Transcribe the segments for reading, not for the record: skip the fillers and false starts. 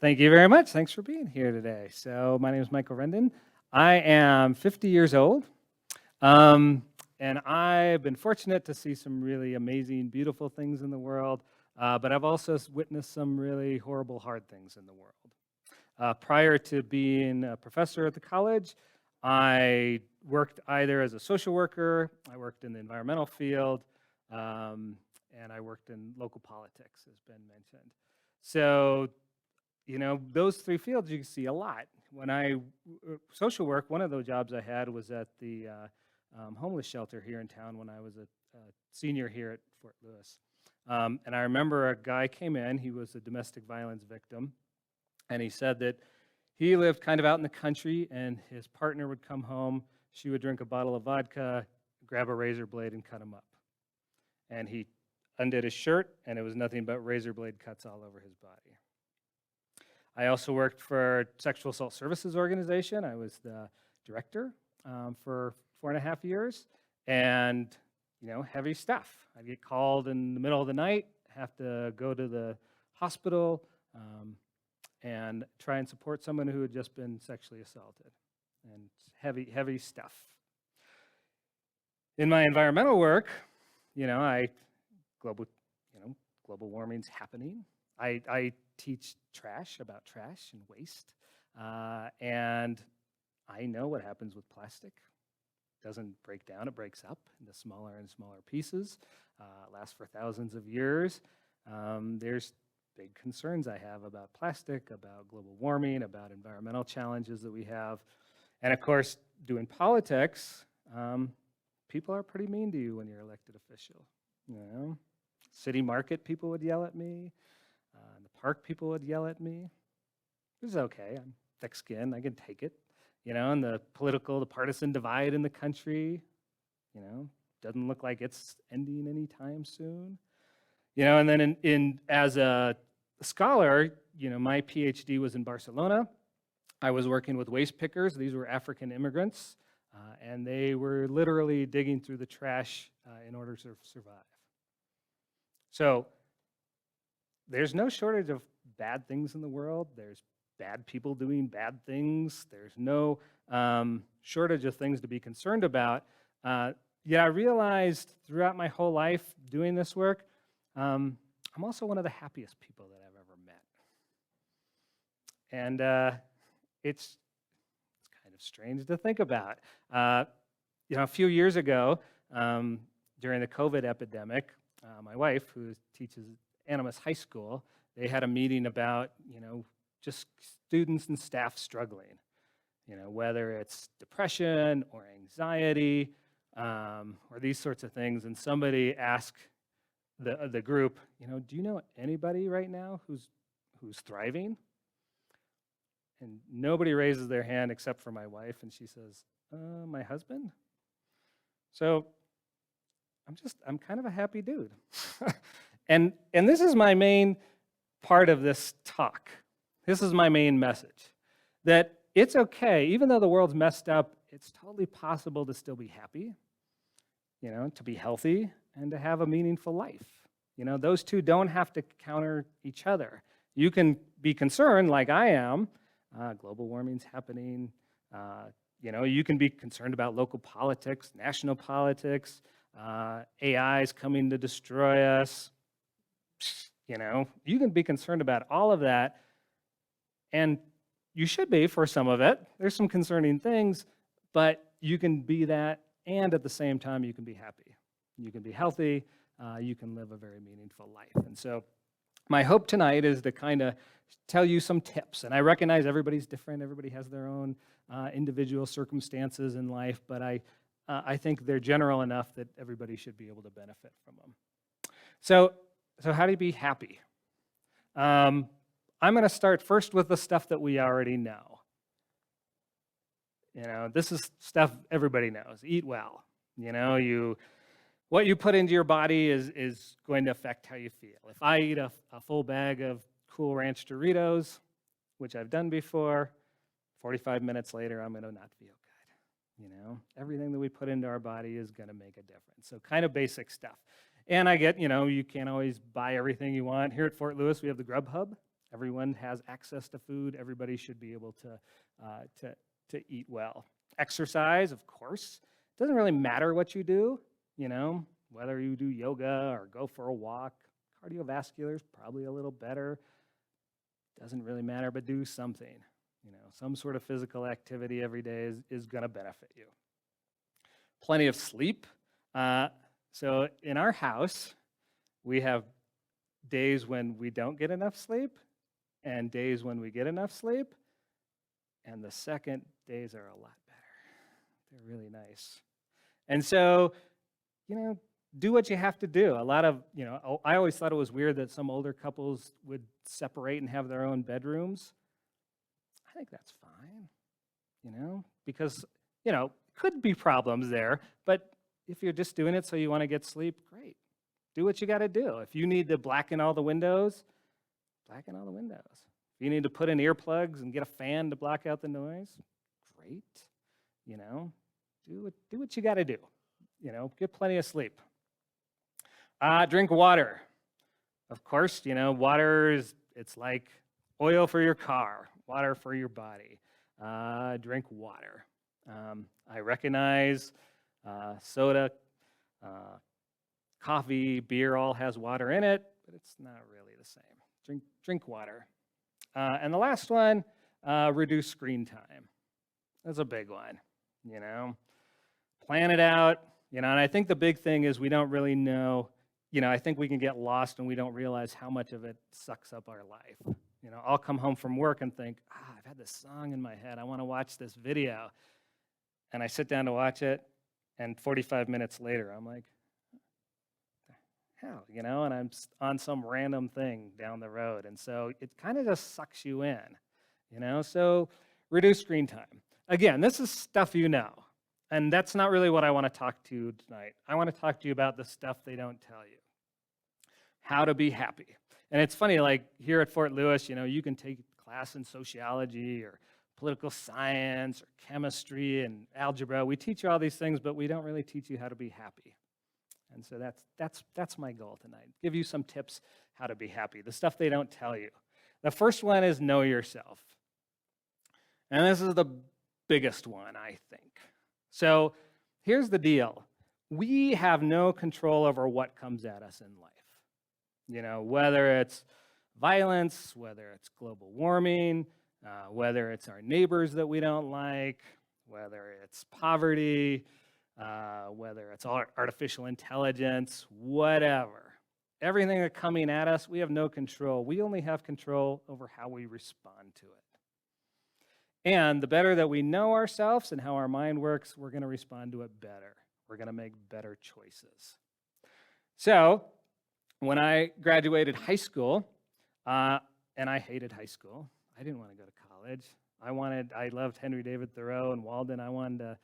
Thank you very much. Thanks for being here today. So my name is Michael Rendon. I am 50 years old, and I've been fortunate to see some really amazing, beautiful things in the world, but I've also witnessed some really horrible, hard things in the world. Prior to being a professor at the college, I worked either as a social worker, I worked in the environmental field, and I worked in local politics, as Ben mentioned. So those three fields you can see a lot. When social work, one of those jobs I had was at the homeless shelter here in town when I was a senior here at Fort Lewis. And I remember a guy came in, he was a domestic violence victim, and he said that he lived kind of out in the country, and his partner would come home, she would drink a bottle of vodka, grab a razor blade, and cut him up. And he undid his shirt, and it was nothing but razor blade cuts all over his body. I also worked for Sexual Assault Services Organization. I was the director for 4.5 years, and heavy stuff. I'd get called in the middle of the night, have to go to the hospital, and try and support someone who had just been sexually assaulted, and heavy stuff. In my environmental work, global warming's happening. I teach about trash and waste, and I know what happens with plastic. It doesn't break down, it breaks up into smaller and smaller pieces. It lasts for thousands of years. There's big concerns I have about plastic, about global warming, about environmental challenges that we have. And of course, doing politics, people are pretty mean to you when you're elected official. City market, people would yell at me. In the park, people would yell at me. It was okay. I'm thick-skinned. I can take it. And the partisan divide in the country, doesn't look like it's ending anytime soon. And then as a scholar, my PhD was in Barcelona. I was working with waste pickers. These were African immigrants, and they were literally digging through the trash in order to survive. So there's no shortage of bad things in the world. There's bad people doing bad things. There's no shortage of things to be concerned about. Yet I realized throughout my whole life doing this work, I'm also one of the happiest people that I've ever met. And it's kind of strange to think about. A few years ago, during the COVID epidemic, my wife, who teaches Animas High School, they had a meeting about, just students and staff struggling, whether it's depression or anxiety or these sorts of things. And somebody asked the group, do you know anybody right now who's thriving? And nobody raises their hand except for my wife, and she says, my husband? So I'm kind of a happy dude. And this is my main part of this talk. This is my main message, that it's okay, even though the world's messed up, it's totally possible to still be happy, to be healthy, and to have a meaningful life. Those two don't have to counter each other. You can be concerned, like I am, global warming's happening, you can be concerned about local politics, national politics, AI's coming to destroy us. You can be concerned about all of that, and you should be for some of it. There's some concerning things, but you can be that, and at the same time, you can be happy. You can be healthy. You can live a very meaningful life. And so my hope tonight is to kind of tell you some tips. And I recognize everybody's different. Everybody has their own individual circumstances in life, but I think they're general enough that everybody should be able to benefit from them. So how do you be happy? I'm going to start first with the stuff that we already know. This is stuff everybody knows. Eat well. What you put into your body is going to affect how you feel. If I eat a full bag of Cool Ranch Doritos, which I've done before, 45 minutes later, I'm going to not feel good. Everything that we put into our body is going to make a difference. So kind of basic stuff. And I get, you can't always buy everything you want. Here at Fort Lewis, we have the Grub Hub. Everyone has access to food. Everybody should be able to eat well. Exercise, of course. It doesn't really matter what you do, whether you do yoga or go for a walk. Cardiovascular is probably a little better. Doesn't really matter, but do something. Some sort of physical activity every day is going to benefit you. Plenty of sleep. So in our house, we have days when we don't get enough sleep and days when we get enough sleep. And the second days are a lot better. They're really nice. And so, do what you have to do. A lot of, I always thought it was weird that some older couples would separate and have their own bedrooms. I think that's fine, because, could be problems there. But if you're just doing it so you want to get sleep, great. Do what you got to do. If you need to blacken all the windows, blacken all the windows. If you need to put in earplugs and get a fan to block out the noise, great. Do what you got to do. Get plenty of sleep. Drink water. Of course, water it's like oil for your car, water for your body. Drink water. I recognize soda, coffee, beer all has water in it, but it's not really the same. Drink water. And the last one, reduce screen time. That's a big one, Plan it out, and I think the big thing is we don't really know, I think we can get lost and we don't realize how much of it sucks up our life. I'll come home from work and think, I've had this song in my head. I want to watch this video. And I sit down to watch it, and 45 minutes later, I'm like, hell, and I'm on some random thing down the road. And so it kind of just sucks you in, So reduce screen time. Again, this is stuff you know. And that's not really what I want to talk to you tonight. I want to talk to you about the stuff they don't tell you. How to be happy. And it's funny, like here at Fort Lewis, you can take a class in sociology or political science or chemistry and algebra. We teach you all these things, but we don't really teach you how to be happy. And so that's my goal tonight. Give you some tips how to be happy, the stuff they don't tell you. The first one is know yourself. And this is the biggest one, I think. So here's the deal. We have no control over what comes at us in life. Whether it's violence, whether it's global warming, whether it's our neighbors that we don't like, whether it's poverty, whether it's artificial intelligence, whatever. Everything that's coming at us, we have no control. We only have control over how we respond to it. And the better that we know ourselves and how our mind works, we're going to respond to it better. We're going to make better choices. So, when I graduated high school, and I hated high school. I didn't want to go to college. I loved Henry David Thoreau and Walden. I wanted to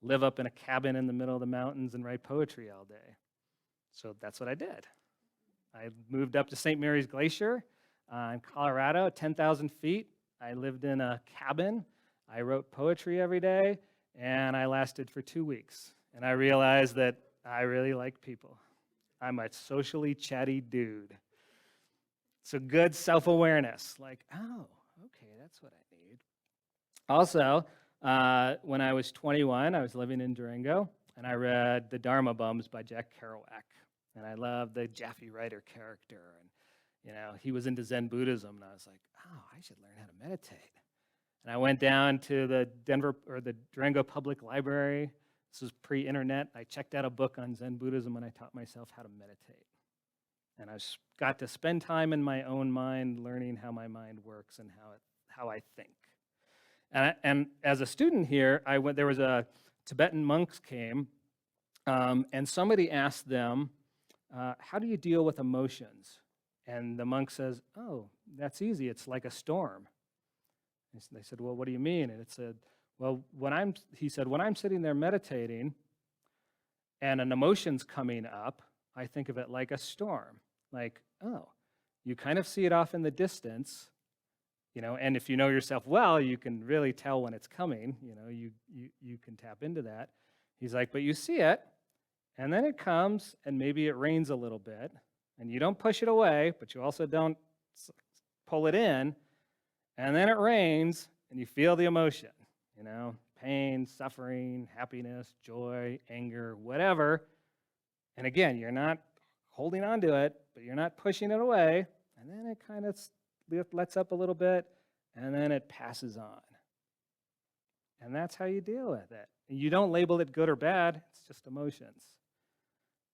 live up in a cabin in the middle of the mountains and write poetry all day. So that's what I did. I moved up to St. Mary's Glacier in Colorado, 10,000 feet. I lived in a cabin. I wrote poetry every day, and I lasted for 2 weeks. And I realized that I really like people. I'm a socially chatty dude. So good self-awareness, like, oh, okay, that's what I need. Also, when I was 21, I was living in Durango, and I read The Dharma Bums by Jack Kerouac. And I loved the Jaffe Ryder character. And, he was into Zen Buddhism, and I was like, oh, I should learn how to meditate. And I went down to the Durango Public Library. This was pre-internet. I checked out a book on Zen Buddhism, and I taught myself how to meditate. And I got to spend time in my own mind, learning how my mind works and how I think. And as a student here, there was a Tibetan monks came, and somebody asked them, how do you deal with emotions? And the monk says, oh, that's easy. It's like a storm. And they said, well, what do you mean? And it said, well, when I'm sitting there meditating and an emotion's coming up, I think of it like a storm. Like, oh, you kind of see it off in the distance, and if you know yourself well, you can really tell when it's coming, you can tap into that. He's like, but you see it, and then it comes, and maybe it rains a little bit, and you don't push it away, but you also don't pull it in, and then it rains, and you feel the emotion, pain, suffering, happiness, joy, anger, whatever. And again, you're not holding on to it, but you're not pushing it away, and then it kind of lets up a little bit, and then it passes on. And that's how you deal with it. And you don't label it good or bad, it's just emotions.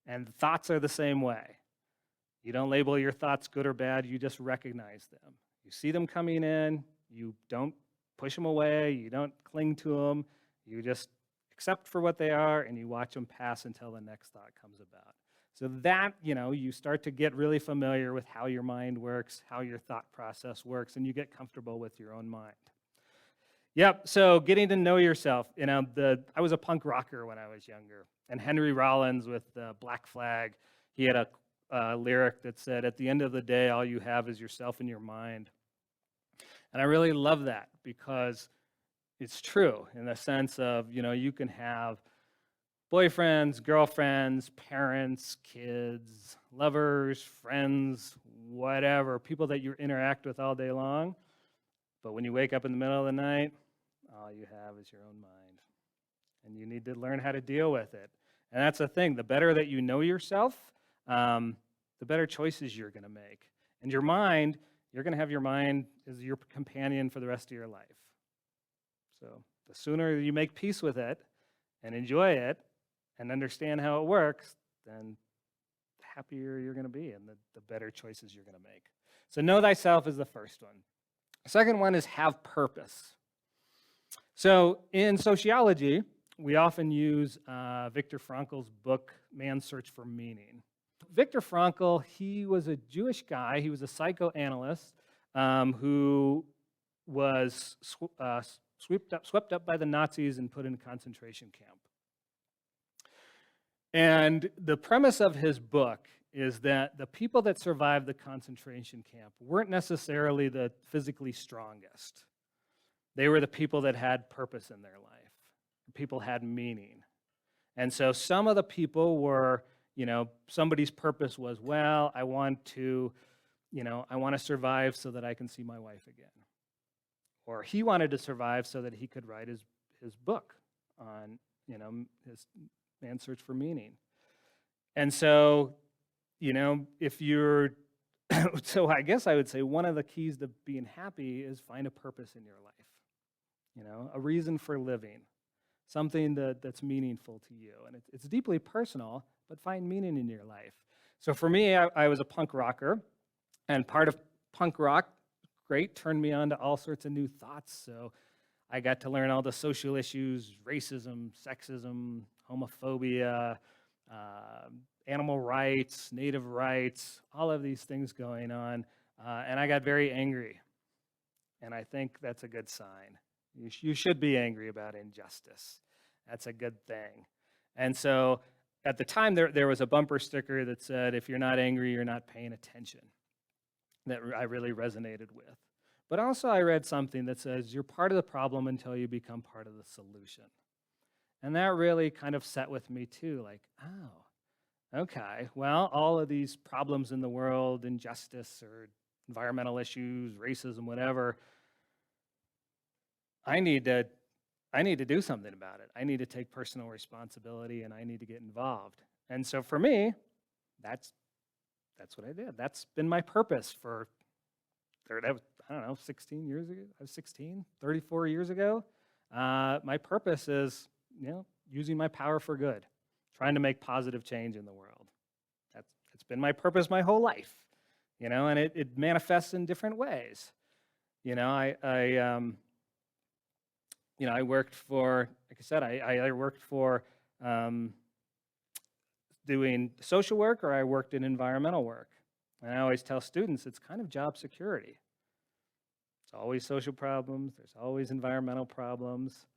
And thoughts are the same way. You don't label your thoughts good or bad, you just recognize them. You see them coming in, you don't push them away, you don't cling to them, you just accept for what they are, and you watch them pass until the next thought comes about. So that, you start to get really familiar with how your mind works, how your thought process works, and you get comfortable with your own mind. Yep, so getting to know yourself. I was a punk rocker when I was younger, and Henry Rollins with the Black Flag, he had a lyric that said, "At the end of the day, all you have is yourself and your mind." And I really love that because it's true in the sense of, you can have boyfriends, girlfriends, parents, kids, lovers, friends, whatever, people that you interact with all day long. But when you wake up in the middle of the night, all you have is your own mind. And you need to learn how to deal with it. And that's the thing. The better that you know yourself, the better choices you're going to make. And your mind, you're going to have your mind as your companion for the rest of your life. So the sooner you make peace with it and enjoy it and understand how it works, then the happier you're going to be and the better choices you're going to make. So know thyself is the first one. The second one is have purpose. So in sociology, we often use Viktor Frankl's book, Man's Search for Meaning. Viktor Frankl, he was a Jewish guy. He was a psychoanalyst who was swept up by the Nazis and put in a concentration camp. And the premise of his book is that the people that survived the concentration camp weren't necessarily the physically strongest. They were the people that had purpose in their life. People had meaning. And so some of the people were, somebody's purpose was, well, I want to survive so that I can see my wife again. Or he wanted to survive so that he could write his book on, his Man's Search for Meaning. And so, if you're, so I guess I would say one of the keys to being happy is find a purpose in your life, a reason for living, something that's meaningful to you. And it's deeply personal, but find meaning in your life. So for me, I was a punk rocker, and part of punk rock, turned me on to all sorts of new thoughts. So I got to learn all the social issues, racism, sexism, homophobia, animal rights, native rights, all of these things going on. And I got very angry. And I think that's a good sign. You should be angry about injustice. That's a good thing. And so at the time, there was a bumper sticker that said, "If you're not angry, you're not paying attention." That I really resonated with. But also I read something that says, "You're part of the problem until you become part of the solution." And that really kind of set with me too, like, oh, okay, well, all of these problems in the world, injustice or environmental issues, racism, whatever, I need to do something about it. I need to take personal responsibility and I need to get involved. And so for me, that's what I did. That's been my purpose for, 16 years ago. I was 16, 34 years ago. My purpose is, using my power for good, trying to make positive change in the world. It's been my purpose my whole life, and it manifests in different ways. I worked for, like I said, I worked for doing social work, or I worked in environmental work. And I always tell students it's kind of job security. There's always social problems. There's always environmental problems.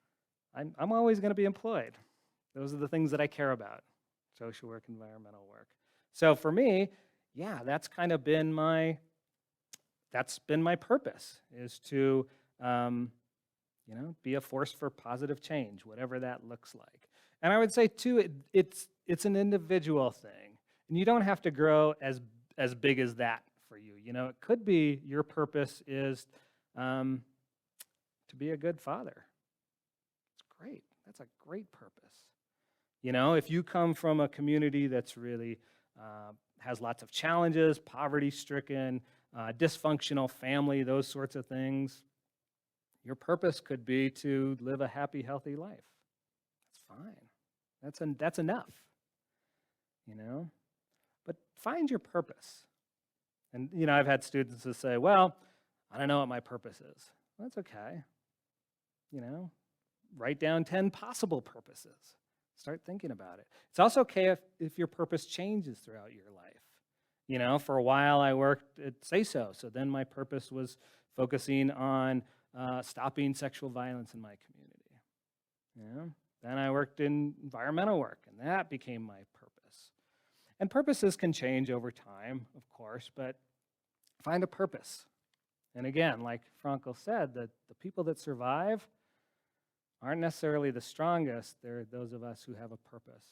I'm always going to be employed. Those are the things that I care about, social work, environmental work. So for me, that's kind of been my purpose, is to be a force for positive change, whatever that looks like. And I would say too, it's an individual thing, and you don't have to grow as big as that for you. You know, it could be your purpose is to be a good father. It's great. That's a great purpose. You know, if you come from a community that's really has lots of challenges, poverty-stricken, dysfunctional family, those sorts of things, your purpose could be to live a happy, healthy life. That's fine. That's enough, you know? But find your purpose. And, you know, I've had students that say, well, I don't know what my purpose is. Well, that's okay. You know, write down 10 possible purposes. Start thinking about it. It's also okay if your purpose changes throughout your life. You know, for a while I worked at Say-So, so then my purpose was focusing on stopping sexual violence in my community. You know, then I worked in environmental work, and that became my purpose. And purposes can change over time, of course, but find a purpose. And again, like Frankl said, that the people that survive aren't necessarily the strongest. They're those of us who have a purpose,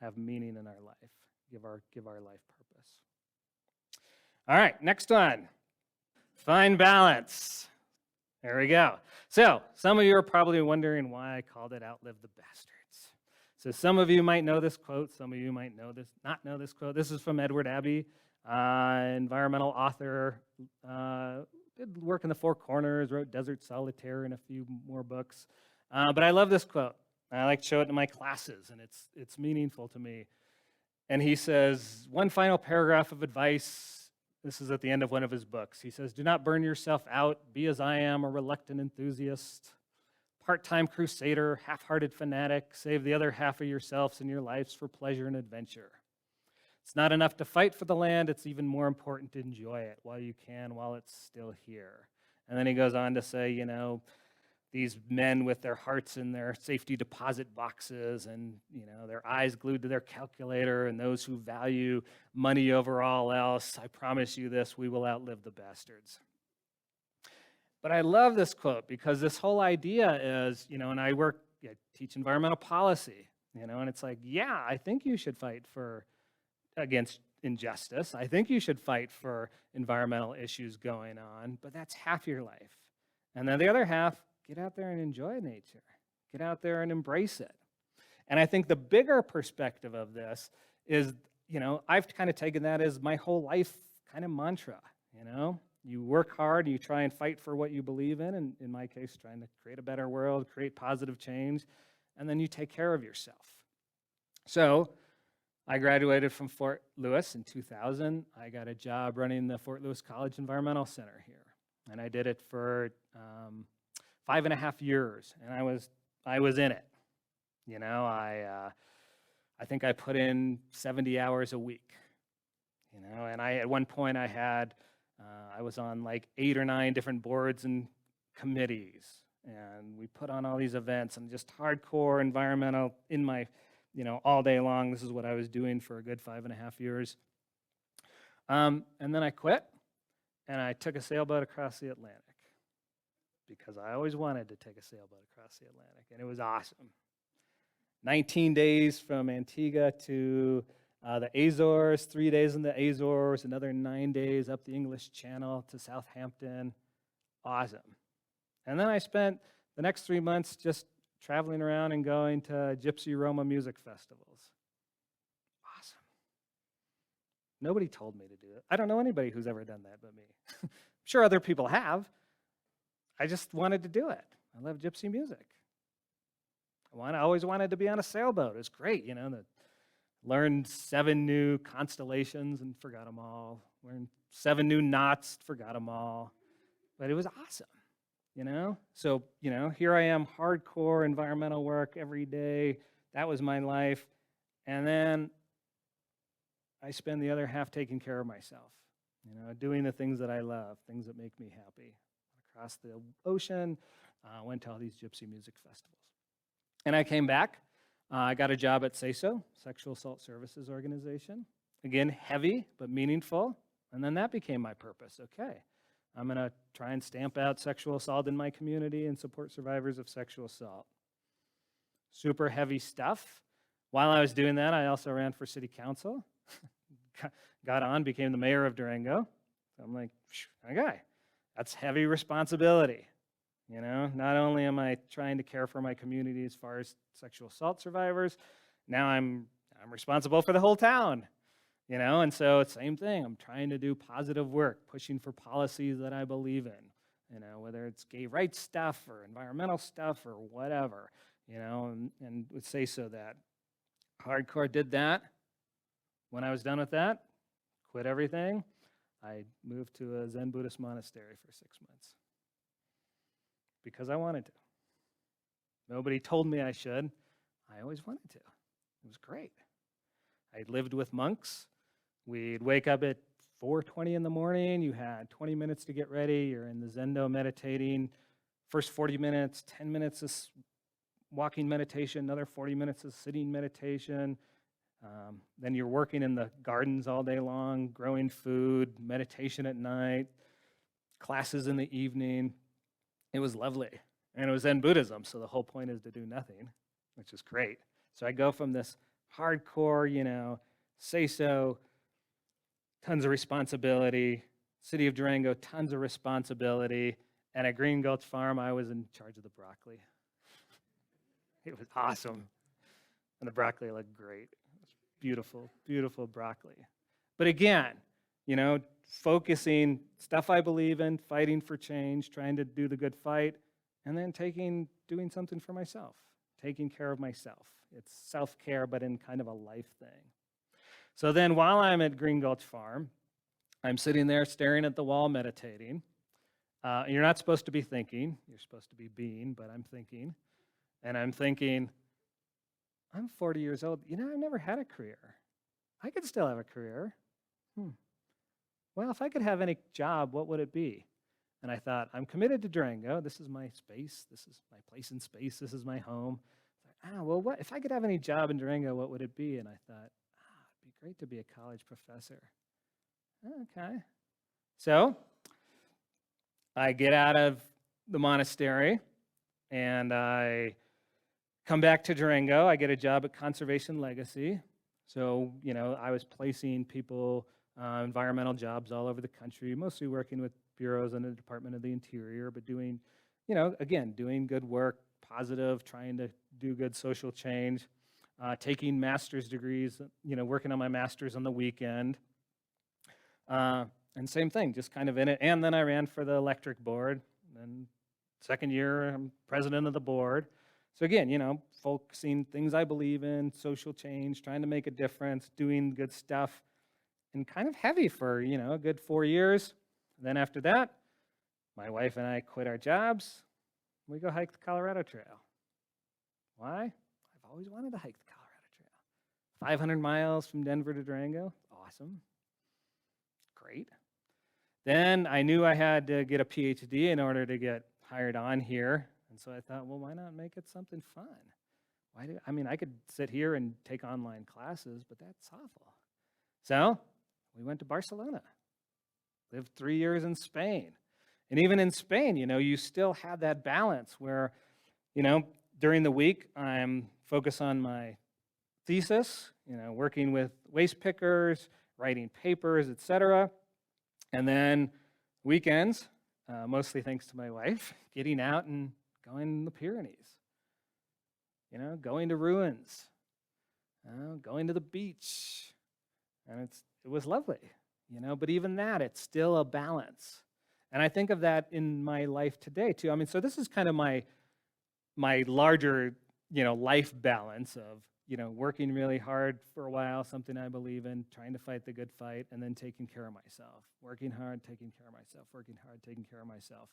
have meaning in our life, give our life purpose. All right, next one. Find balance. There we go. So some of you are probably wondering why I called it Outlive the Bastards. So some of you might know this quote. Some of you might not know this quote. This is from Edward Abbey, environmental author. Did work in the Four Corners, wrote Desert Solitaire and a few more books. But I love this quote. I like to show it in my classes, and it's meaningful to me. And he says, one final paragraph of advice. This is at the end of one of his books. He says, do not burn yourself out. Be as I am, a reluctant enthusiast, part-time crusader, half-hearted fanatic. Save the other half of yourselves and your lives for pleasure and adventure. It's not enough to fight for the land. It's even more important to enjoy it while you can, while it's still here. And then he goes on to say, you know, these men with their hearts in their safety deposit boxes and, you know, their eyes glued to their calculator, and those who value money over all else, I promise you this, we will outlive the bastards. But I love this quote because this whole idea is, you know, and I teach environmental policy, you know, and it's like, yeah, I think you should fight against injustice. I think you should fight for environmental issues going on, but that's half your life. And then the other half, get out there and enjoy nature. Get out there and embrace it. And I think the bigger perspective of this is, you know, I've kind of taken that as my whole life kind of mantra, you know. You work hard, you try and fight for what you believe in, and in my case, trying to create a better world, create positive change, and then you take care of yourself. So I graduated from Fort Lewis in 2000. I got a job running the Fort Lewis College Environmental Center here, and I did it for 5.5 years, and I was in it. You know, I think I put in 70 hours a week. You know, and at one point I was on like 8 or 9 different boards and committees, and we put on all these events and just hardcore environmental in my, you know, all day long. This is what I was doing for a good 5.5 years. And then I quit, and I took a sailboat across the Atlantic, because I always wanted to take a sailboat across the Atlantic, and it was awesome. 19 days from Antigua to the Azores, 3 days in the Azores, another 9 days up the English Channel to Southampton. Awesome. And then I spent the next 3 months just traveling around and going to Gypsy Roma music festivals. Awesome. Nobody told me to do it. I don't know anybody who's ever done that but me. I'm sure other people have. I just wanted to do it. I love gypsy music. I always wanted to be on a sailboat. It was great, you know. Learned 7 new constellations and forgot them all. Learned 7 new knots, forgot them all. But it was awesome, you know. So, you know, here I am, hardcore environmental work every day. That was my life. And then I spend the other half taking care of myself, you know, doing the things that I love, things that make me happy. Across the ocean, went to all these gypsy music festivals. And I came back. I got a job at Say-So, Sexual Assault Services Organization. Again, heavy, but meaningful. And then that became my purpose. Okay, I'm going to try and stamp out sexual assault in my community and support survivors of sexual assault. Super heavy stuff. While I was doing that, I also ran for city council. Got on, became the mayor of Durango. So I'm like, okay, that's heavy responsibility. Not only am I trying to care for my community as far as sexual assault survivors, now I'm responsible for the whole town. And so it's the same thing. I'm trying to do positive work, pushing for policies that I believe in, whether it's gay rights stuff or environmental stuff or whatever, and would say so that hardcore did that. When I was done with that, quit everything, I moved to a Zen Buddhist monastery for 6 months because I wanted to. Nobody told me I should. I always wanted to. It was great. I lived with monks. We'd wake up at 4:20 in the morning. You had 20 minutes to get ready. You're in the Zendo meditating. First 40 minutes, 10 minutes of walking meditation, another 40 minutes of sitting meditation. Then you're working in the gardens all day long, growing food, meditation at night, classes in the evening. It was lovely. And it was Zen Buddhism, so the whole point is to do nothing, which is great. So I go from this hardcore, say so, tons of responsibility, city of Durango, tons of responsibility, and at Green Gulch Farm, I was in charge of the broccoli. It was awesome. And the broccoli looked great. It was beautiful, beautiful broccoli. But again, focusing, stuff I believe in, fighting for change, trying to do the good fight, and then doing something for myself, taking care of myself. It's self-care, but in kind of a life thing. So then while I'm at Green Gulch Farm, I'm sitting there staring at the wall meditating. You're not supposed to be thinking. You're supposed to be being, but I'm thinking. And I'm thinking, I'm 40 years old. I've never had a career. I could still have a career. Well, if I could have any job, what would it be? And I thought, I'm committed to Durango. This is my space. This is my place in space. This is my home. Well, what if I could have any job in Durango, what would it be? And I thought, it'd be great to be a college professor. Okay. So I get out of the monastery, and I come back to Durango. I get a job at Conservation Legacy. So, I was placing people, environmental jobs all over the country, mostly working with bureaus and the Department of the Interior, but doing, again, doing good work, positive, trying to do good social change, taking master's degrees, working on my master's on the weekend. And same thing, just kind of in it. And then I ran for the electric board. And second year, I'm president of the board. So again, focusing things I believe in, social change, trying to make a difference, doing good stuff, and kind of heavy for, a good 4 years. And then after that, my wife and I quit our jobs. We go hike the Colorado Trail. Why? I've always wanted to hike the Colorado Trail. 500 miles from Denver to Durango. Awesome. Great. Then I knew I had to get a PhD in order to get hired on here. And so I thought, well, why not make it something fun? I could sit here and take online classes, but that's awful. So we went to Barcelona, lived 3 years in Spain. And even in Spain, you still had that balance where, during the week, I'm focused on my thesis, working with waste pickers, writing papers, etc. And then weekends, mostly thanks to my wife, getting out and going in the Pyrenees, going to ruins, going to the beach. And it was lovely, but even that, it's still a balance. And I think of that in my life today, too. So this is kind of my larger, life balance of, working really hard for a while, something I believe in, trying to fight the good fight, and then taking care of myself. Working hard, taking care of myself, working hard, taking care of myself.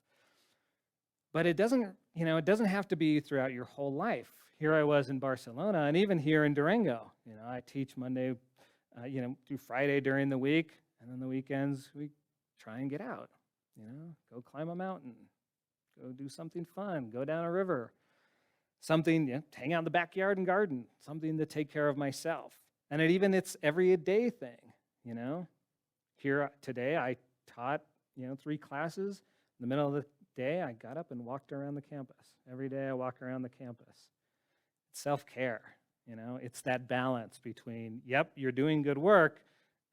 But it doesn't have to be throughout your whole life. Here I was in Barcelona, and even here in Durango. I teach Monday, through Friday during the week, and then the weekends we try and get out. Go climb a mountain, go do something fun, go down a river, something, hang out in the backyard and garden, something to take care of myself. And it's everyday thing, Here today I taught, 3 classes. In the middle of the day, I got up and walked around the campus. Every day I walk around the campus. It's self-care, it's that balance between, yep, you're doing good work,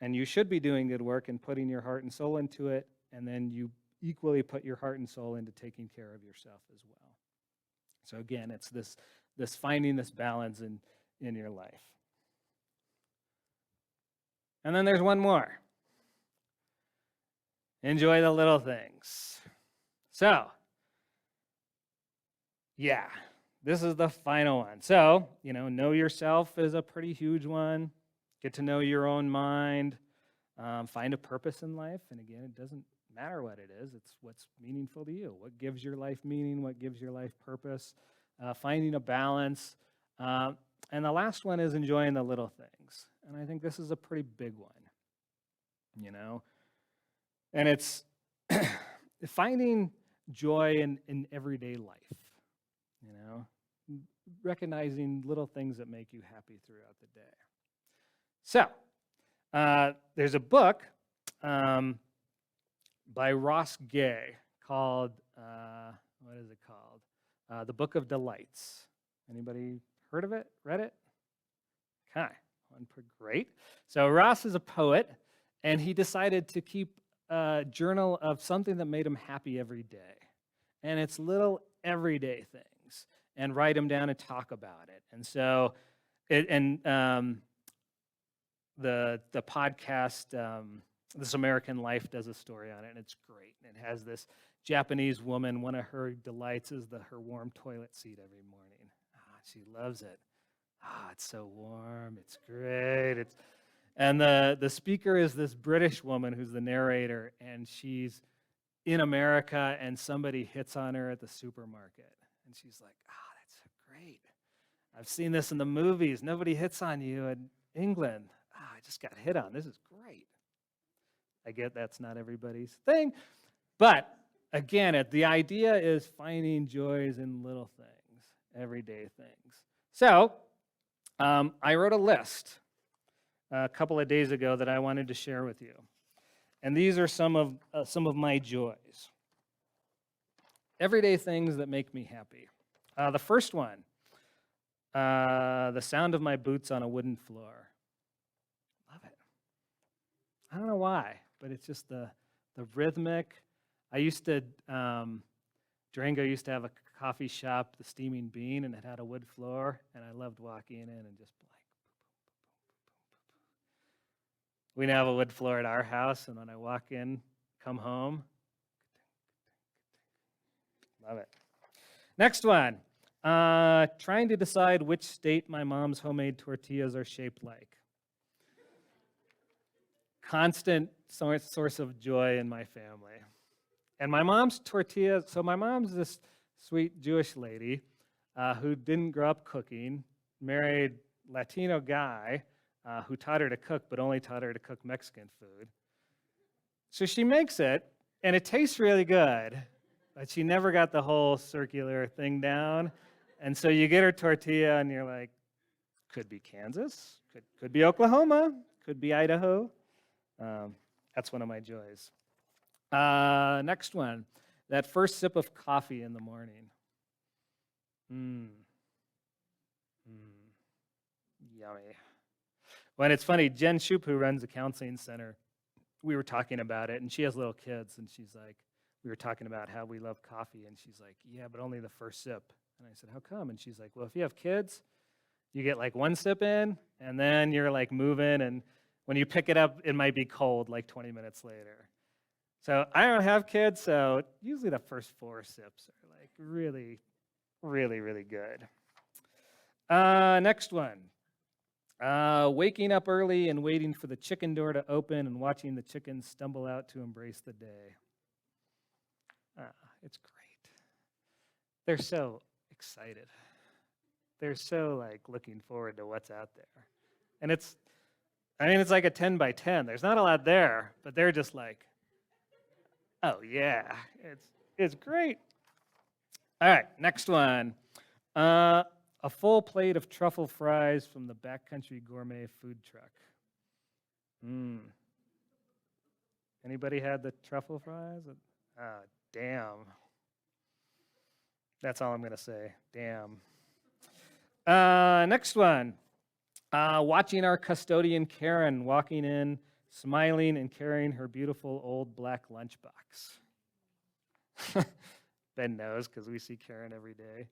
And you should be doing good work and putting your heart and soul into it, and then you equally put your heart and soul into taking care of yourself as well. So again, it's this finding this balance in your life. And then there's one more. Enjoy the little things. So, yeah, this is the final one. So, know yourself is a pretty huge one. Get to know your own mind. Find a purpose in life. And again, it doesn't matter what it is. It's what's meaningful to you. What gives your life meaning? What gives your life purpose? Finding a balance. And the last one is enjoying the little things. And I think this is a pretty big one, And it's finding joy in everyday life, recognizing little things that make you happy throughout the day. So, there's a book by Ross Gay called, what is it called? The Book of Delights. Anybody heard of it? Read it? Okay, great. So Ross is a poet, and he decided to keep a journal of something that made him happy every day. And it's little everyday things, and write them down and talk about it. And so, the podcast, This American Life, does a story on it, and it's great. And it has this Japanese woman, one of her delights is her warm toilet seat every morning. She loves it. It's so warm. It's great. And the speaker is this British woman who's the narrator, and she's in America, and somebody hits on her at the supermarket. And she's like, that's so great. I've seen this in the movies. Nobody hits on you in England. I just got hit on. This is great. I get that's not everybody's thing. But again, the idea is finding joys in little things, everyday things. So I wrote a list a couple of days ago that I wanted to share with you. And these are some of my joys. Everyday things that make me happy. The first one, the sound of my boots on a wooden floor. Love it. I don't know why, but it's just the rhythmic. I used to, Durango used to have a coffee shop, the Steaming Bean, and it had a wood floor, and I loved walking in and just like, we now have a wood floor at our house, and when I walk in, come home, love it. Next one, trying to decide which state my mom's homemade tortillas are shaped like. Constant source of joy in my family. And my mom's tortillas, so my mom's this sweet Jewish lady who didn't grow up cooking, married Latino guy who taught her to cook, but only taught her to cook Mexican food. So she makes it, and it tastes really good, but she never got the whole circular thing down. And so you get her tortilla, and you're like, could be Kansas, could be Oklahoma, could be Idaho. That's one of my joys. Next one, that first sip of coffee in the morning. Yummy. Well, and it's funny, Jen Shoup, who runs the counseling center, we were talking about it, and she has little kids, and she's like, we were talking about how we love coffee, and she's like, yeah, but only the first sip. And I said, how come? And she's like, well, if you have kids, you get like one sip in, and then you're like moving, and when you pick it up, it might be cold like 20 minutes later. So I don't have kids, so usually the first 4 sips are like really, really, really good. Next one. Waking up early and waiting for the chicken door to open and watching the chickens stumble out to embrace the day. It's great. They're so excited. They're so like looking forward to what's out there. And it's like a 10 by 10. There's not a lot there, but they're just like, oh yeah, it's great. All right, next one. A full plate of truffle fries from the Backcountry Gourmet food truck. Anybody had the truffle fries? Damn. That's all I'm going to say. Damn. Next one. Watching our custodian, Karen, walking in, smiling and carrying her beautiful old black lunchbox. Ben knows because we see Karen every day.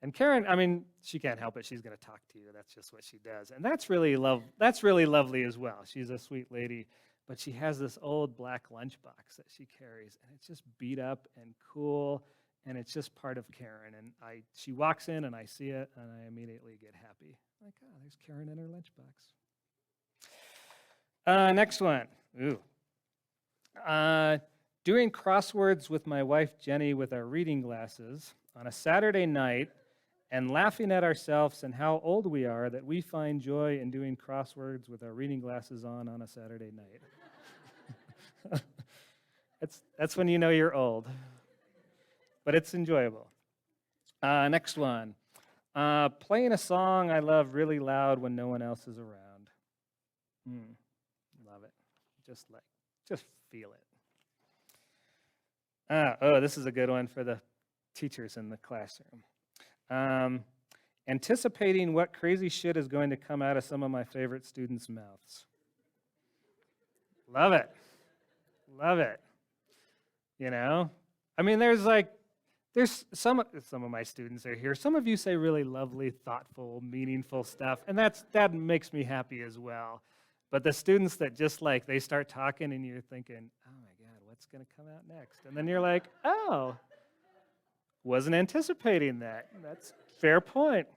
And Karen, I mean, she can't help it. She's going to talk to you. That's just what she does. And that's really lovely as well. She's a sweet lady, but she has this old black lunchbox that she carries, and it's just beat up and cool, and it's just part of Karen. And she walks in, and I see it, and I immediately get happy. Like, oh, there's Karen in her lunchbox. Next one. Ooh. Doing crosswords with my wife Jenny with our reading glasses on a Saturday night and laughing at ourselves and how old we are that we find joy in doing crosswords with our reading glasses on a Saturday night. That's when you know you're old. But it's enjoyable. Next one. Playing a song I love really loud when no one else is around. Love it. Just feel it. This is a good one for the teachers in the classroom. Anticipating what crazy shit is going to come out of some of my favorite students' mouths. Love it. Love it. You know? I mean, there's some of my students are here. Some of you say really lovely, thoughtful, meaningful stuff, and that makes me happy as well. But the students that just they start talking and you're thinking, oh my God, what's going to come out next? And then you're like, oh, wasn't anticipating that. That's a fair point.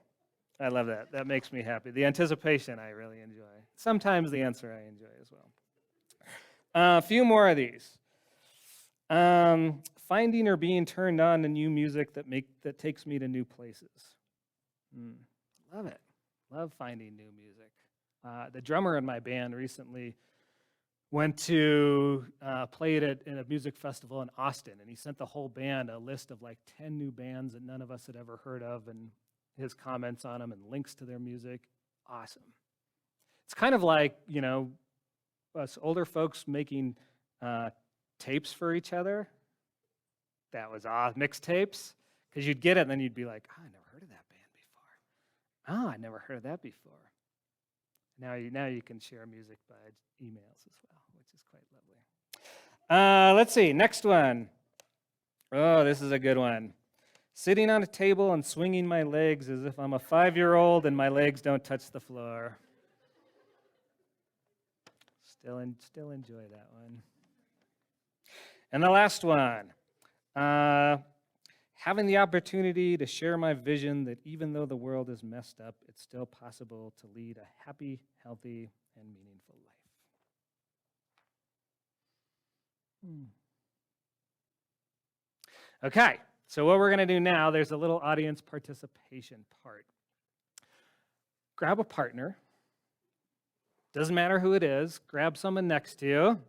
I love that. That makes me happy. The anticipation I really enjoy. Sometimes the answer I enjoy as well. A few more of these. Finding or being turned on to new music that takes me to new places. Love it. Love finding new music. The drummer in my band recently went to play it in a music festival in Austin, and he sent the whole band a list of 10 new bands that none of us had ever heard of, and his comments on them and links to their music. Awesome. It's kind of like, us older folks making tapes for each other. That was awesome. Mixtapes, because you'd get it, and then you'd be like, oh, I never heard of that band before. Oh, I never heard of that before. Now you can share music by emails as well, which is quite lovely. Let's see, next one. Oh, this is a good one. Sitting on a table and swinging my legs as if I'm a 5-year-old and my legs don't touch the floor. Still enjoy that one. And the last one. Having the opportunity to share my vision that even though the world is messed up, it's still possible to lead a happy, healthy, and meaningful life. Okay, so what we're going to do now, there's a little audience participation part. Grab a partner. Doesn't matter who it is. Grab someone next to you.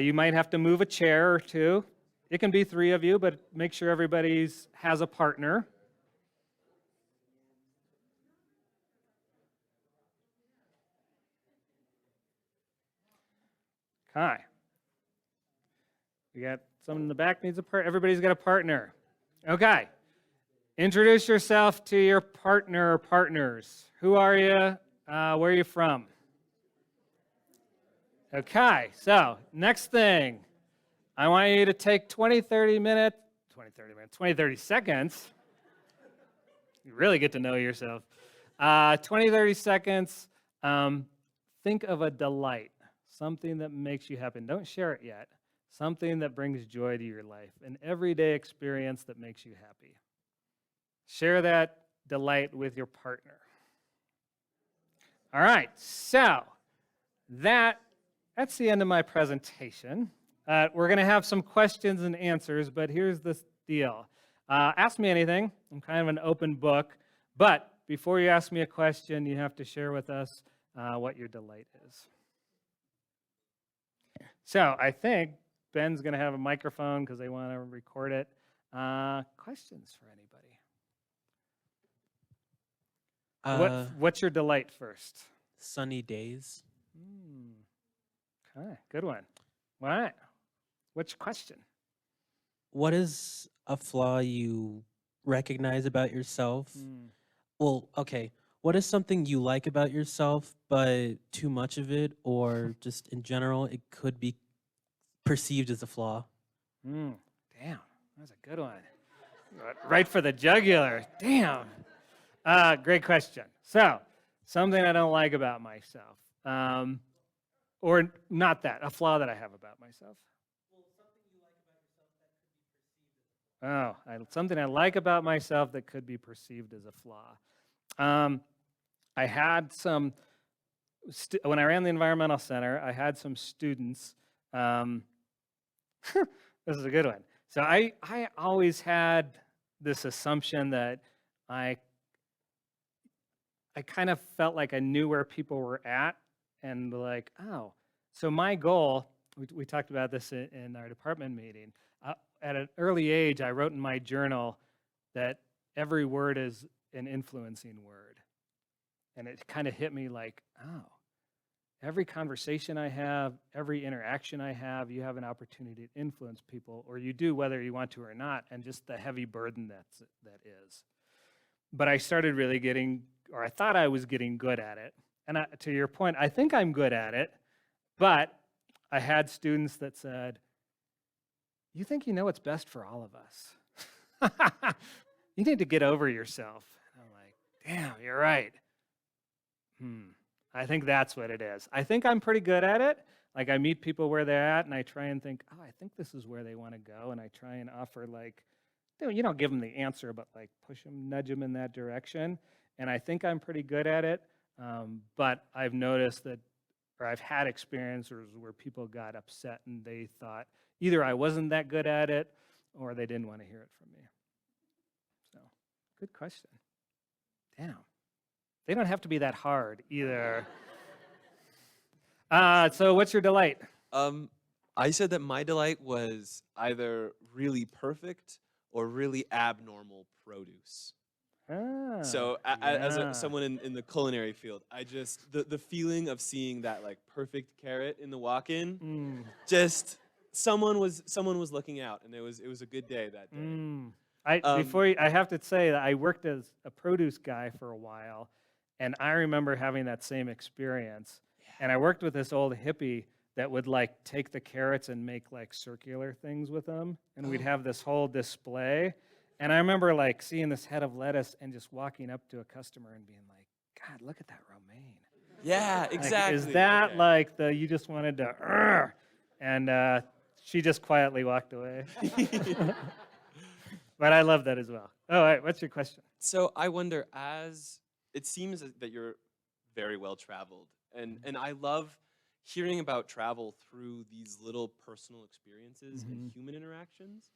You might have to move a chair or two. It can be 3 of you, but make sure everybody has a partner. Okay. We got someone in the back needs a partner. Everybody's got a partner. Okay. Introduce yourself to your partner or partners. Who are you? Where are you from? Okay. So, next thing. I want you to take 20, 30 seconds. You really get to know yourself. 20, 30 seconds. Think of a delight, something that makes you happy. Don't share it yet. Something that brings joy to your life, an everyday experience that makes you happy. Share that delight with your partner. All right, so that's the end of my presentation. We're going to have some questions and answers, but here's the deal. Ask me anything. I'm kind of an open book. But before you ask me a question, you have to share with us what your delight is. So I think Ben's going to have a microphone because they want to record it. Questions for anybody? What's your delight first? Sunny days. Okay, good one. All right. What's your question? What is a flaw you recognize about yourself? Well, okay. What is something you like about yourself, but too much of it, or just in general, it could be perceived as a flaw? Mm, damn, that's a good one. Right for the jugular. Damn. Great question. So, something I don't like about myself, or not that, a flaw that I have about myself. Oh, something I like about myself that could be perceived as a flaw. Um, I had some, when I ran the environmental center, I had some students. Um, this is a good one. So I always had this assumption that I I kind of felt like I knew where people were at, and like, oh, so my goal, we talked about this in our department meeting. At an early age, I wrote in my journal that every word is an influencing word. And it kind of hit me like, oh, every conversation I have, every interaction I have, you have an opportunity to influence people, or you do whether you want to or not, and just the heavy burden that is. But I started really getting, or I thought I was getting good at it. And to your point, I think I'm good at it, but I had students that said, you think you know what's best for all of us. You need to get over yourself. And I'm like, damn, you're right. I think that's what it is. I think I'm pretty good at it. Like I meet people where they're at and I try and think, oh, I think this is where they want to go. And I try and offer like, you don't give them the answer, but like push them, nudge them in that direction. And I think I'm pretty good at it. But I've noticed that, or I've had experiences where people got upset and they thought either I wasn't that good at it or they didn't want to hear it from me. So, good question. Damn. They don't have to be that hard either. So what's your delight? I said that my delight was either really perfect or really abnormal produce. So as someone in the culinary field, I just the feeling of seeing that like perfect carrot in the walk-in, just someone was looking out, and it was a good day that day. I have to say that I worked as a produce guy for a while, and I remember having that same experience. Yeah. And I worked with this old hippie that would like take the carrots and make like circular things with them, and we'd have this whole display. And I remember like seeing this head of lettuce and just walking up to a customer and being like, God, look at that romaine. Yeah, exactly. Like, is that like you just wanted to, and she just quietly walked away. But I love that as well. Oh, all right, what's your question? So I wonder, as it seems that you're very well traveled, and I love hearing about travel through these little personal experiences and human interactions.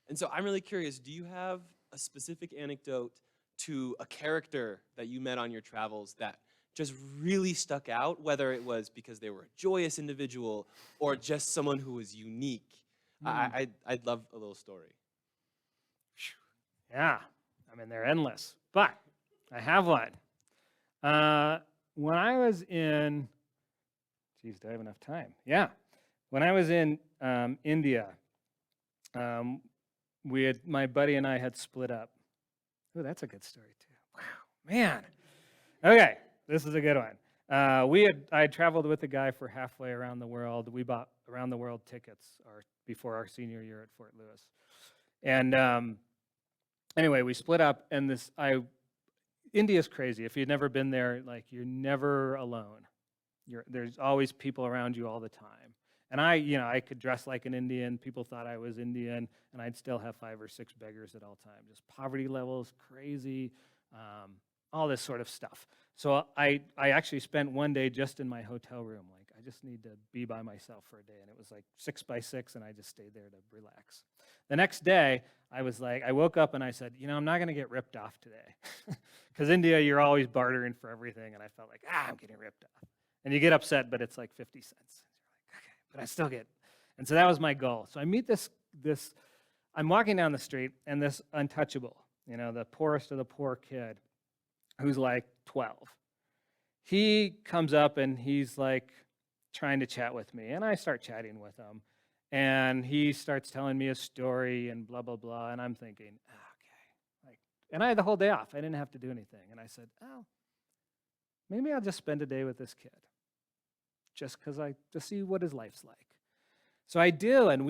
And so I'm really curious, do you have a specific anecdote to a character that you met on your travels that just really stuck out, whether it was because they were a joyous individual or just someone who was unique? I'd love a little story. Yeah, I mean, they're endless, but I have one. When I was in, geez, do I have enough time? Yeah. When I was in India, my buddy and I had split up. Oh, that's a good story too. Wow, man. Okay, this is a good one. I had traveled with a guy for halfway around the world. We bought around the world tickets before our senior year at Fort Lewis. And anyway, we split up, and India's crazy. If you've never been there, like you're never alone. There's always people around you all the time. And I could dress like an Indian. People thought I was Indian, and I'd still have 5 or 6 beggars at all times. Just poverty levels, crazy, all this sort of stuff. So I actually spent one day just in my hotel room. Like, I just need to be by myself for a day. And it was like 6 by 6, and I just stayed there to relax. The next day, I woke up and I said, I'm not going to get ripped off today. Because India, you're always bartering for everything. And I felt like, I'm getting ripped off. And you get upset, but it's like 50 cents. You're like, okay, but I still get. And so that was my goal. So I meet this, I'm walking down the street, and this untouchable, the poorest of the poor kid, who's like 12. He comes up and he's like trying to chat with me, and I start chatting with him. And he starts telling me a story and blah, blah, blah. And I'm thinking, okay. And I had the whole day off. I didn't have to do anything. And I said, maybe I'll just spend a day with this kid just because I just see what his life's like. So I do, and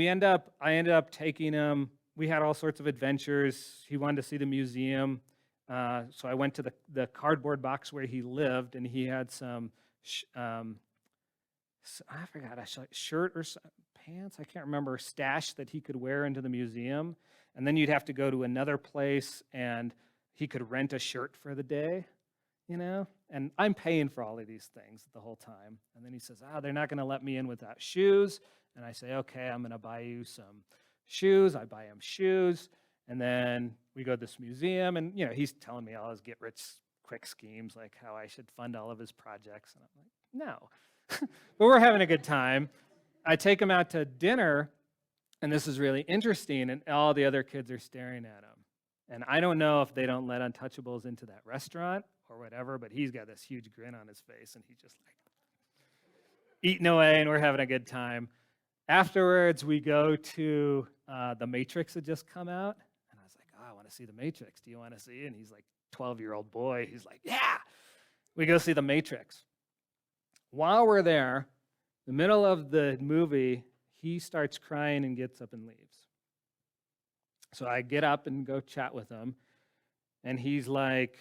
I ended up taking him. We had all sorts of adventures. He wanted to see the museum. So I went to the cardboard box where he lived, and he had some, I forgot, a shirt or pants, I can't remember, stash that he could wear into the museum. And then you'd have to go to another place, and he could rent a shirt for the day, And I'm paying for all of these things the whole time. And then he says, they're not going to let me in without shoes. And I say, okay, I'm going to buy you some shoes. I buy him shoes. And then we go to this museum, and he's telling me all his get-rich-quick schemes, like how I should fund all of his projects. And I'm like, no. But we're having a good time. I take him out to dinner, and this is really interesting, and all the other kids are staring at him. And I don't know if they don't let untouchables into that restaurant or whatever, but he's got this huge grin on his face, and he's just like eating away, and we're having a good time. Afterwards, we go to The Matrix had just come out. And I was like, I want to see The Matrix. Do you want to see it? And he's like, 12-year-old boy. He's like, yeah. We go see The Matrix. While we're there, the middle of the movie, he starts crying and gets up and leaves. So I get up and go chat with him. And he's like,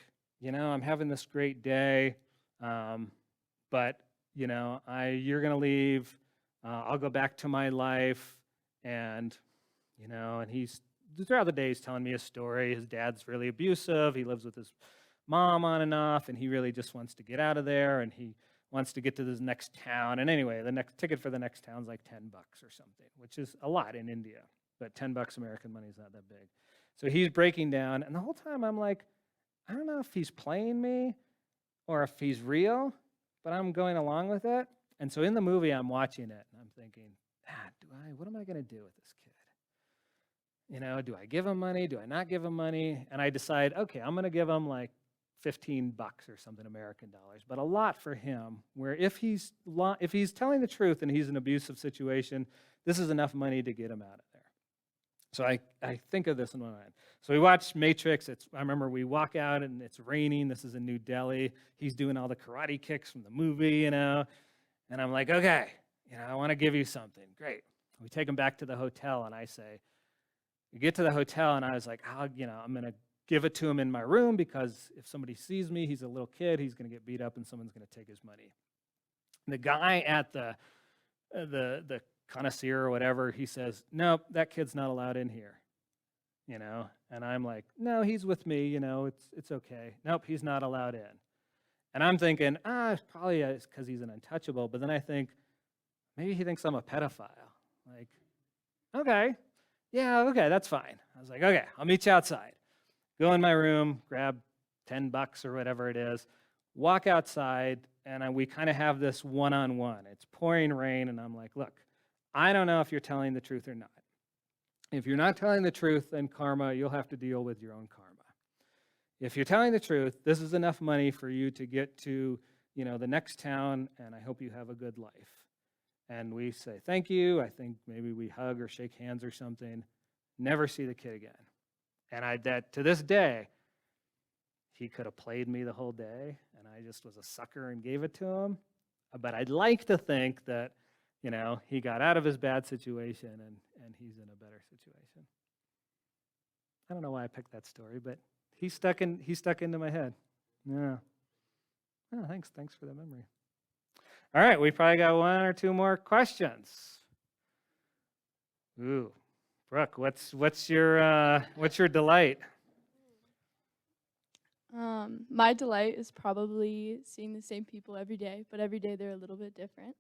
I'm having this great day, but, you're going to leave. I'll go back to my life. And he's, throughout the day, he's telling me a story. His dad's really abusive. He lives with his mom on and off, and he really just wants to get out of there, and he wants to get to this next town. And anyway, the next ticket for the next town's like $10 or something, which is a lot in India, but $10 American money is not that big. So he's breaking down, and the whole time I'm like, I don't know if he's playing me or if he's real, but I'm going along with it. And so in the movie, I'm watching it, and I'm thinking, what am I going to do with this kid? Do I give him money? Do I not give him money? And I decide, okay, I'm going to give him like $15 or something American dollars, but a lot for him, where if he's telling the truth and he's in an abusive situation, this is enough money to get him out of there. So I think of this in my mind. So we watch Matrix. I remember we walk out and it's raining. This is in New Delhi. He's doing all the karate kicks from the movie, and I'm like, okay, I want to give you something. Great. We take him back to the hotel, and I say, we get to the hotel, and I was like, I'm going to give it to him in my room, because if somebody sees me, he's a little kid, he's going to get beat up, and someone's going to take his money. And the guy at the connoisseur or whatever, he says, nope, that kid's not allowed in here. And I'm like, no, he's with me, it's okay. Nope, he's not allowed in. And I'm thinking, it's probably because he's an untouchable, but then I think, maybe he thinks I'm a pedophile. Like, okay, yeah, okay, that's fine. I was like, okay, I'll meet you outside. Go in my room, grab $10 or whatever it is, walk outside, and we kind of have this one-on-one. It's pouring rain, and I'm like, look, I don't know if you're telling the truth or not. If you're not telling the truth, then karma, you'll have to deal with your own karma. If you're telling the truth, this is enough money for you to get to, the next town, and I hope you have a good life. And we say, thank you. I think maybe we hug or shake hands or something. Never see the kid again. And to this day, he could have played me the whole day, and I just was a sucker and gave it to him. But I'd like to think that, he got out of his bad situation, and he's in a better situation. I don't know why I picked that story, but he stuck into my head. Yeah. Oh, thanks for the memory. All right, we probably got one or two more questions. Ooh, Brooke, what's your delight? My delight is probably seeing the same people every day, but every day they're a little bit different.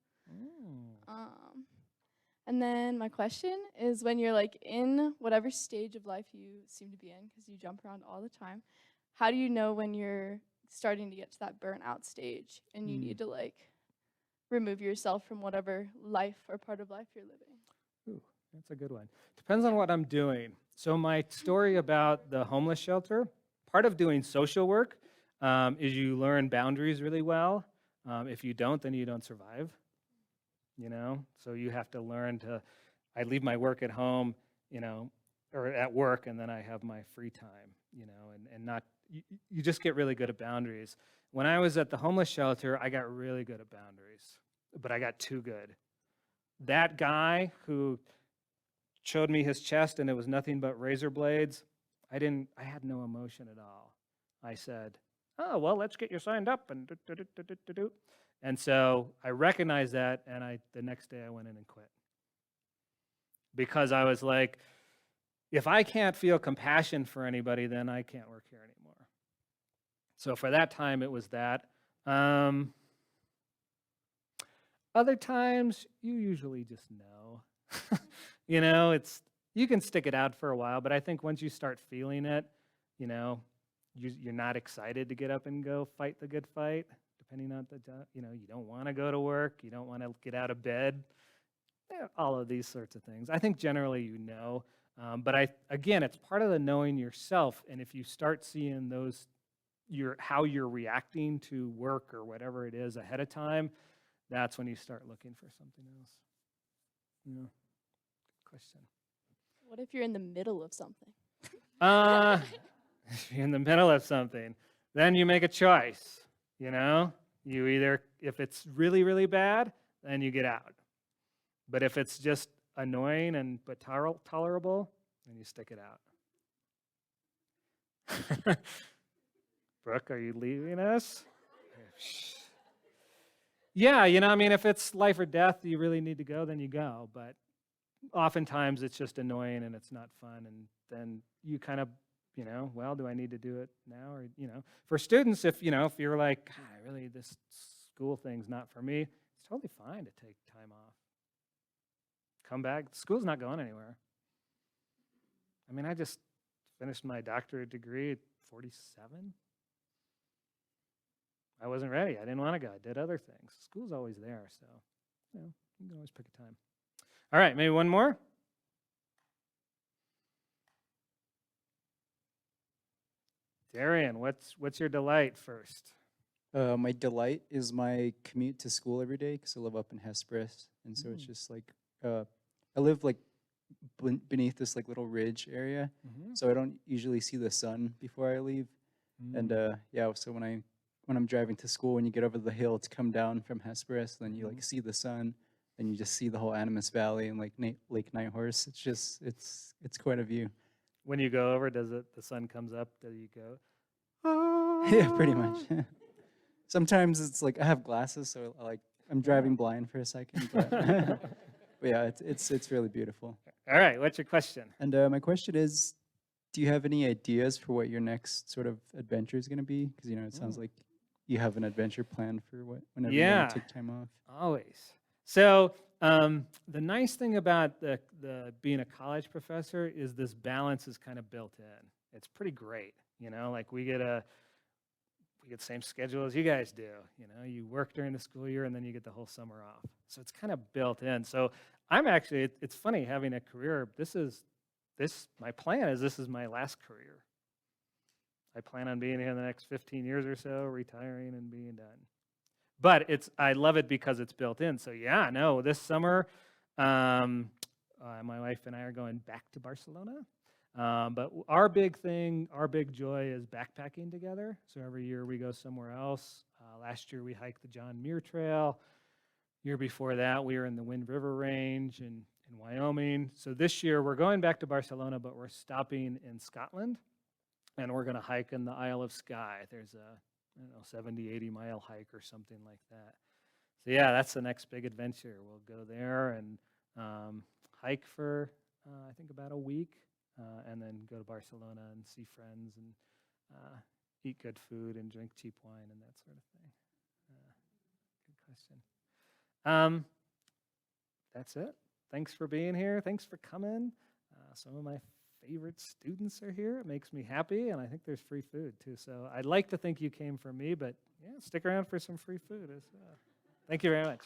And then my question is, when you're like in whatever stage of life you seem to be in, because you jump around all the time, how do you know when you're starting to get to that burnout stage and you need to like remove yourself from whatever life or part of life you're living? Ooh, that's a good one. Depends on what I'm doing. So my story about the homeless shelter, part of doing social work is you learn boundaries really well. If you don't, then you don't survive. So you have to learn to, I leave my work at home, or at work, and then I have my free time, and not, you just get really good at boundaries. when I was at the homeless shelter, I got really good at boundaries, but I got too good. That guy who showed me his chest and it was nothing but razor blades, I had no emotion at all. I said, oh, well, let's get you signed up and do. And so I recognized that, and the next day I went in and quit. Because I was like, if I can't feel compassion for anybody, then I can't work here anymore. So for that time, it was that. Other times, you usually just know. You know, you can stick it out for a while, but I think once you start feeling it, you know, you're not excited to get up and go fight the good fight, depending on you don't want to go to work, you don't want to get out of bed, all of these sorts of things. I think generally you know, but again, it's part of the knowing yourself, and if you start seeing how you're reacting to work or whatever it is ahead of time, that's when you start looking for something else. Yeah. Good question. What if you're in the middle of something? If you're in the middle of something, then you make a choice, you know? You either, if it's really, really bad, then you get out. But if it's just annoying but tolerable, then you stick it out. Brooke, are you leaving us? Yeah, you know, I mean, if it's life or death, you really need to go, then you go. But oftentimes it's just annoying and it's not fun. And then you kind of, you know, well, do I need to do it now? Or, you know, for students, if you're like, God, really, this school thing's not for me, it's totally fine to take time off. Come back. School's not going anywhere. I mean, I just finished my doctorate degree at 47. I wasn't ready. I didn't want to go. I did other things. School's always there, so you know, you can always pick a time. All right, maybe one more. Darian, what's your delight first? My delight is my commute to school every day because I live up in Hesperus, and so it's just like I live like beneath this like little ridge area, so I don't usually see the sun before I leave. And yeah, so when I'm driving to school, when you get over the hill to come down from Hesperus, then you like see the sun, and you just see the whole Animas Valley and like Lake Nighthorse. It's just it's quite a view. When you go over, the sun comes up? Do you go? Yeah, pretty much. Sometimes it's like I have glasses, so I'm driving blind for a second. But, but yeah, it's really beautiful. All right, what's your question? And my question is, do you have any ideas for what your next sort of adventure is going to be? Because it sounds like you have an adventure planned for whenever you want to take time off. Always. So the nice thing about the being a college professor is this balance is kind of built in. It's pretty great, like we get the same schedule as you guys do. You work during the school year and then you get the whole summer off. So it's kind of built in. So I'm actually, it's funny having a career. My plan is this is my last career. I plan on being here the next 15 years or so, retiring and being done. But I love it because it's built in. So yeah, no, this summer, my wife and I are going back to Barcelona. But our big joy is backpacking together. So every year we go somewhere else. Last year we hiked the John Muir Trail. Year before that we were in the Wind River Range in Wyoming. So this year we're going back to Barcelona, but we're stopping in Scotland. And we're going to hike in the Isle of Skye. There's a 70, 80 mile hike or something like that. So yeah, that's the next big adventure. We'll go there and hike for, I think, about a week, and then go to Barcelona and see friends and eat good food and drink cheap wine and that sort of thing. Good question. That's it. Thanks for being here. Thanks for coming. Some of my favorite students are here. It makes me happy, and I think there's free food too. So I'd like to think you came for me, but yeah, stick around for some free food as well. Thank you very much.